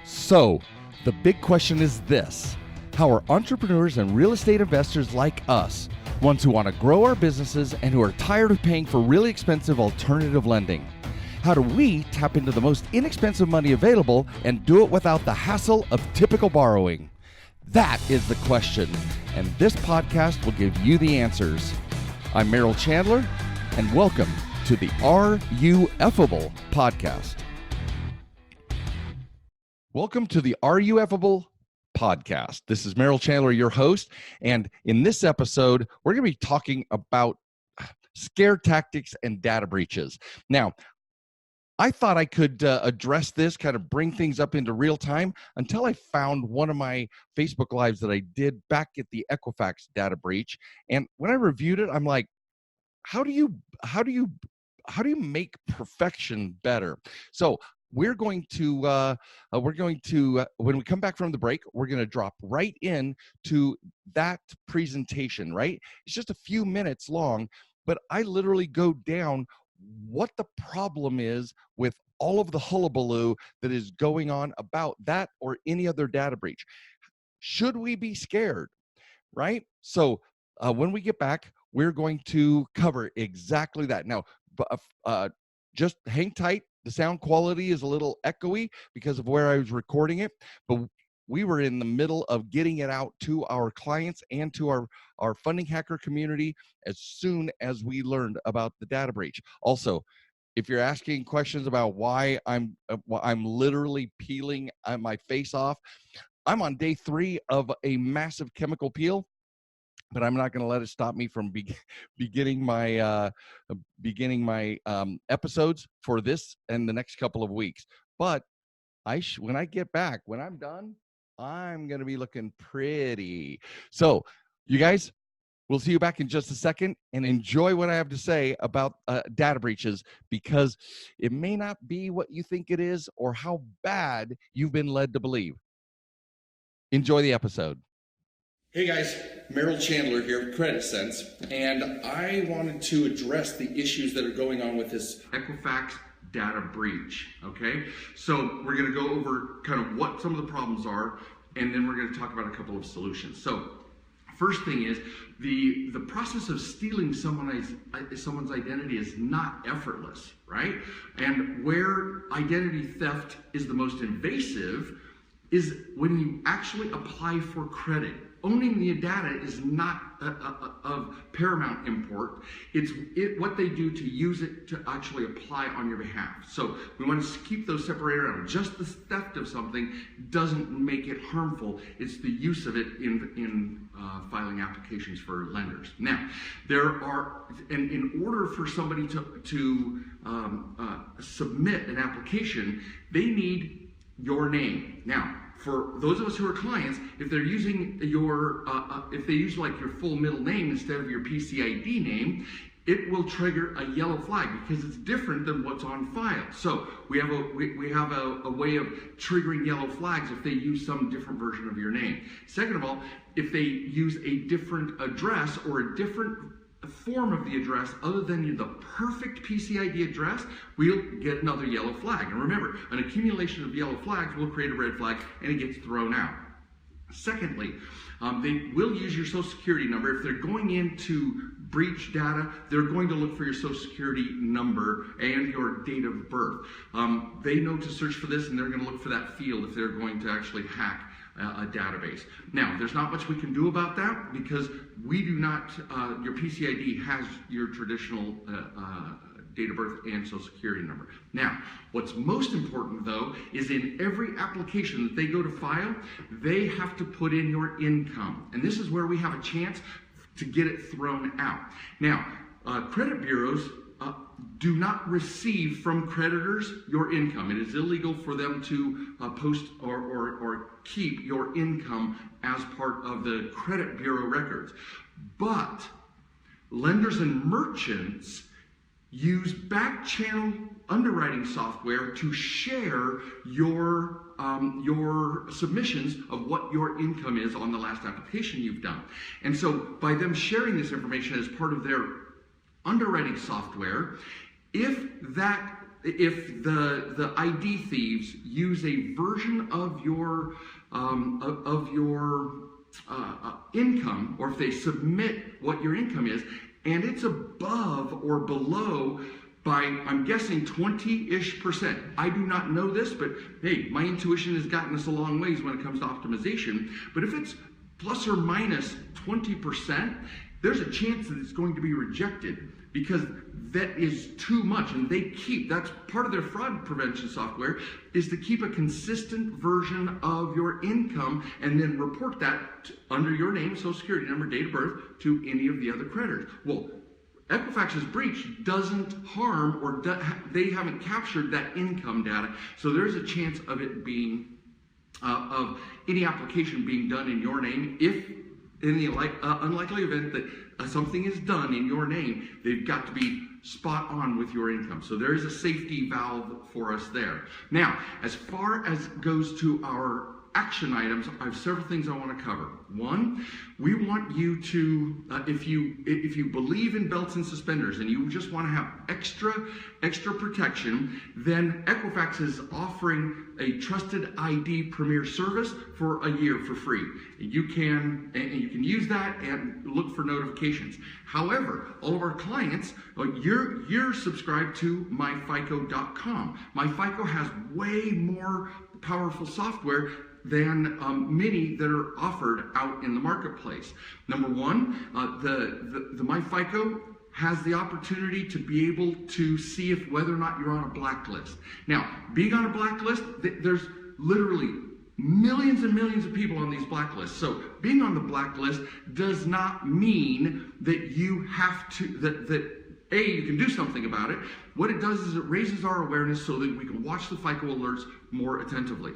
So, the big question is this: how are entrepreneurs and real estate investors like us, ones who want to grow our businesses and who are tired of paying for really expensive alternative lending, how do we tap into the most inexpensive money available and do it without the hassle of typical borrowing? That is the question, and this podcast will give you the answers. I'm Merrill Chandler, and welcome to the Are You Effable podcast. Welcome to the Are You Effable podcast. This is Merrill Chandler, your host, and in this episode, we're going to be talking about scare tactics and data breaches. Now, I thought I could address this, kind of bring things up into real time until I found one of my Facebook Lives that I did back at the Equifax data breach. And when I reviewed it, I'm like, how do you make perfection better? So we're going to when we come back from the break, we're going to drop right in to that presentation, right? It's just a few minutes long, but I literally go down what the problem is with all of the hullabaloo that is going on about that or any other data breach. Should we be scared, right? So when we get back, we're going to cover exactly that. Now, just hang tight. The sound quality is a little echoey because of where I was recording it, but we were in the middle of getting it out to our clients and to our funding hacker community as soon as we learned about the data breach. Also, if you're asking questions about why I'm literally peeling my face off, I'm on day 3 of a massive chemical peel, but I'm not going to let it stop me from beginning my episodes for this and the next couple of weeks. But when I get back, when I'm done, I'm going to be looking pretty. So, you guys, we'll see you back in just a second, and enjoy what I have to say about data breaches, because it may not be what you think it is or how bad you've been led to believe. Enjoy the episode. Hey guys, Merrill Chandler here, Credit Sense, and I wanted to address the issues that are going on with this Equifax data breach, okay? So we're going to go over kind of what some of the problems are, and then we're going to talk about a couple of solutions. So first thing is, the process of stealing someone's identity is not effortless, right? And where identity theft is the most invasive is when you actually apply for credit. Owning the data is not of paramount import. It's what they do to use it to actually apply on your behalf. So we want to keep those separated out. Just the theft of something doesn't make it harmful. It's the use of it in filing applications for lenders. Now, in order for somebody to submit an application, they need your name. Now, for those of us who are clients, if they're using if they use like your full middle name instead of your PCID name, it will trigger a yellow flag because it's different than what's on file. So we have a way of triggering yellow flags if they use some different version of your name. Second of all, if they use a different address or a different form of the address other than the perfect PCID address, we'll get another yellow flag. And remember, an accumulation of yellow flags will create a red flag and it gets thrown out. Secondly, they will use your social security number. If they're going into breach data, they're going to look for your social security number and your date of birth. They know to search for this, and they're going to look for that field if they're going to actually hack a database. Now, there's not much we can do about that because we do not, your PCID has your traditional date of birth and social security number. Now, what's most important though is in every application that they go to file, they have to put in your income. And this is where we have a chance to get it thrown out. Now, credit bureaus do not receive from creditors your income. It is illegal for them to post or keep your income as part of the credit bureau records. But lenders and merchants use back channel underwriting software to share your submissions of what your income is on the last application you've done. And so by them sharing this information as part of their underwriting software, if if the ID thieves use a version of your income, or if they submit what your income is, and it's above or below by, I'm guessing, 20-ish%. I do not know this, but hey, my intuition has gotten us a long ways when it comes to optimization. But if it's plus or minus 20%, there's a chance that it's going to be rejected, because that is too much. And that's part of their fraud prevention software, is to keep a consistent version of your income and then report that under your name, social security number, date of birth, to any of the other creditors. Well, Equifax's breach doesn't harm, or they haven't captured that income data, so there's a chance of it being, of any application being done in your name. If in the unlikely event that something is done in your name, they've got to be spot on with your income. So there is a safety valve for us there. Now, as far as goes to our action items, I have several things I want to cover. One, we want you to, if you believe in belts and suspenders and you just want to have extra protection, then Equifax is offering a Trusted ID Premier service for a year for free. You can use that and look for notifications. However, all of our clients, you're subscribed to myfico.com. MyFICO has way more powerful software than many that are offered out in the marketplace. Number one, the MyFICO has the opportunity to be able to see if whether or not you're on a blacklist. Now, being on a blacklist, there's literally millions and millions of people on these blacklists. So being on the blacklist does not mean that you have to, you can do something about it. What it does is it raises our awareness so that we can watch the FICO alerts more attentively.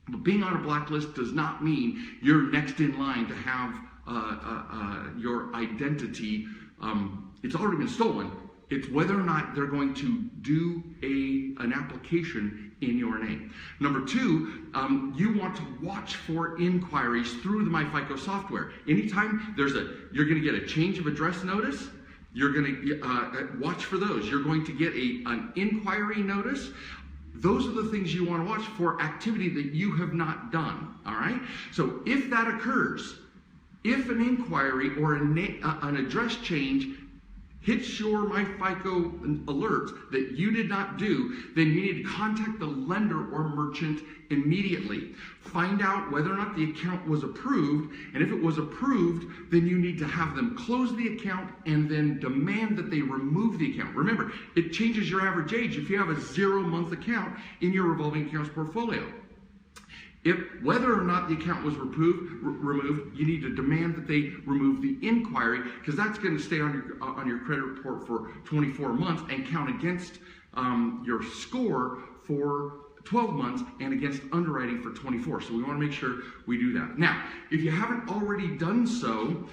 But being on a blacklist does not mean you're next in line to have your identity. It's already been stolen. It's whether or not they're going to do an application in your name. Number two, you want to watch for inquiries through the MyFICO software. Anytime you're going to get a change of address notice, you're going to watch for those. You're going to get an inquiry notice. Those are the things you want to watch for, activity that you have not done, all right? So if that occurs, if an inquiry or an address change hits your MyFICO alerts that you did not do, then you need to contact the lender or merchant immediately. Find out whether or not the account was approved, and if it was approved, then you need to have them close the account and then demand that they remove the account. Remember, it changes your average age if you have a 0-month account in your revolving accounts portfolio. Whether or not the account was removed, you need to demand that they remove the inquiry, because that's going to stay on your credit report for 24 months and count against your score for 12 months and against underwriting for 24. So we want to make sure we do that. Now, if you haven't already done so,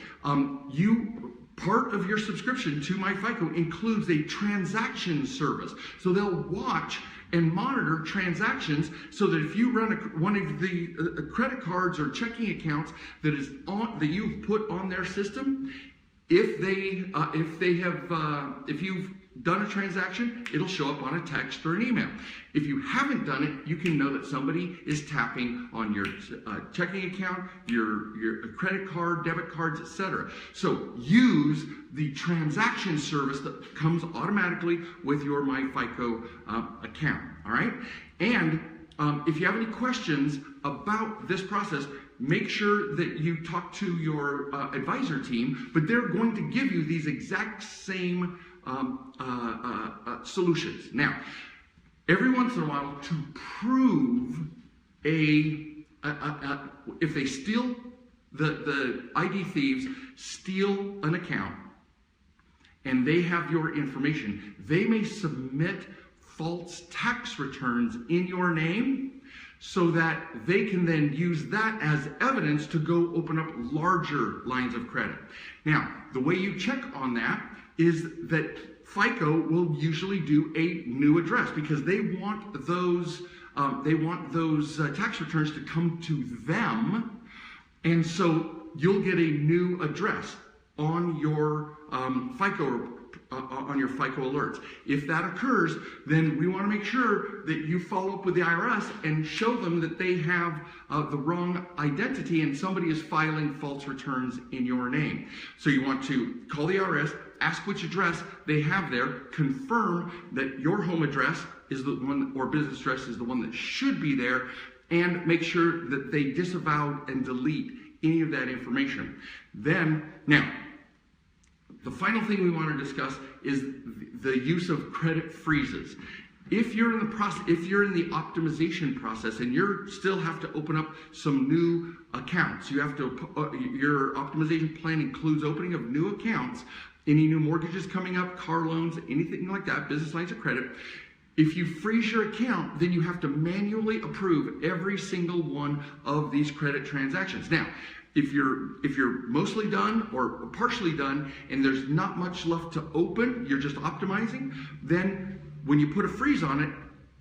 part of your subscription to MyFICO includes a transaction service. So they'll watch and monitor transactions, so that if you run one of the credit cards or checking accounts that you've put on their system, if you've done a transaction, it'll show up on a text or an email. If you haven't done it, you can know that somebody is tapping on your checking account, your credit card, debit cards, etc. So use the transaction service that comes automatically with your MyFICO account, all right? And if you have any questions about this process, make sure that you talk to your advisor team, but they're going to give you these exact same solutions. Now, every once in a while, to prove if they steal, the ID thieves steal an account and they have your information, they may submit false tax returns in your name, so that they can then use that as evidence to go open up larger lines of credit. Now, the way you check on that is that FICO will usually do a new address, because they want those tax returns to come to them, and so you'll get a new address on your FICO on your FICO alerts. If that occurs, then we want to make sure that you follow up with the IRS and show them that they have the wrong identity and somebody is filing false returns in your name. So you want to call the IRS, ask which address they have there, confirm that your home address is the one, or business address is the one that should be there, and make sure that they disavow and delete any of that information. Now, the final thing we want to discuss is the use of credit freezes. If you're in the process, if you're in the optimization process and you still have to open up some new accounts, you have to, your optimization plan includes opening of new accounts, any new mortgages coming up, car loans, anything like that, business lines of credit. If you freeze your account, then you have to manually approve every single one of these credit transactions. Now, if you're mostly done or partially done and there's not much left to open, you're just optimizing, then when you put a freeze on it,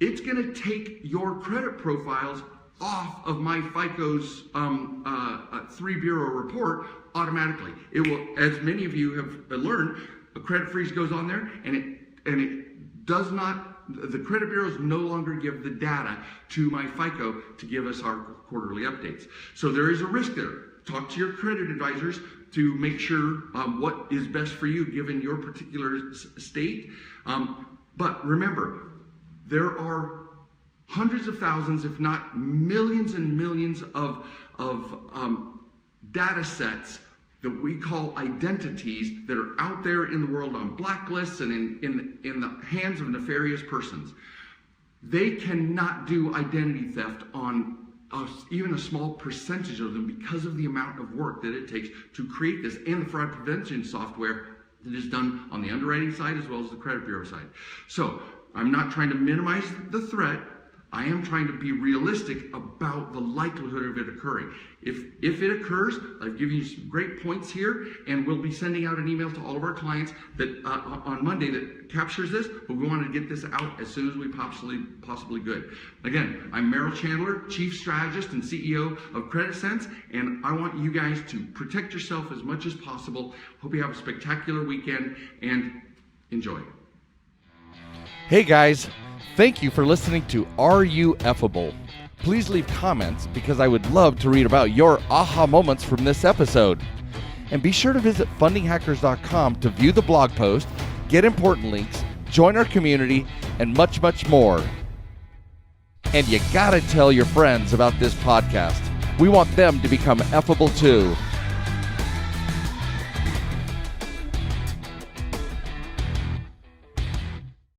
it's going to take your credit profiles off of my FICO's 3-bureau report automatically. It will, as many of you have learned, a credit freeze goes on there and it does not, the credit bureaus no longer give the data to my FICO to give us our quarterly updates. So there is a risk there. Talk to your credit advisors to make sure what is best for you given your particular state. But remember, there are hundreds of thousands, if not millions and millions of data sets that we call identities that are out there in the world on blacklists and in the hands of nefarious persons. They cannot do identity theft on even a small percentage of them because of the amount of work that it takes to create this and the fraud prevention software that is done on the underwriting side as well as the credit bureau side. So I'm not trying to minimize the threat. I am trying to be realistic about the likelihood of it occurring. If it occurs, I've given you some great points here, and we'll be sending out an email to all of our clients that on Monday that captures this, but we want to get this out as soon as we possibly could. Again, I'm Merrill Chandler, Chief Strategist and CEO of CreditSense, and I want you guys to protect yourself as much as possible. Hope you have a spectacular weekend, and enjoy. Hey guys, thank you for listening to Are You Effable? Please leave comments because I would love to read about your aha moments from this episode. And be sure to visit fundinghackers.com to view the blog post, get important links, join our community, and much, much more. And you gotta tell your friends about this podcast. We want them to become effable too.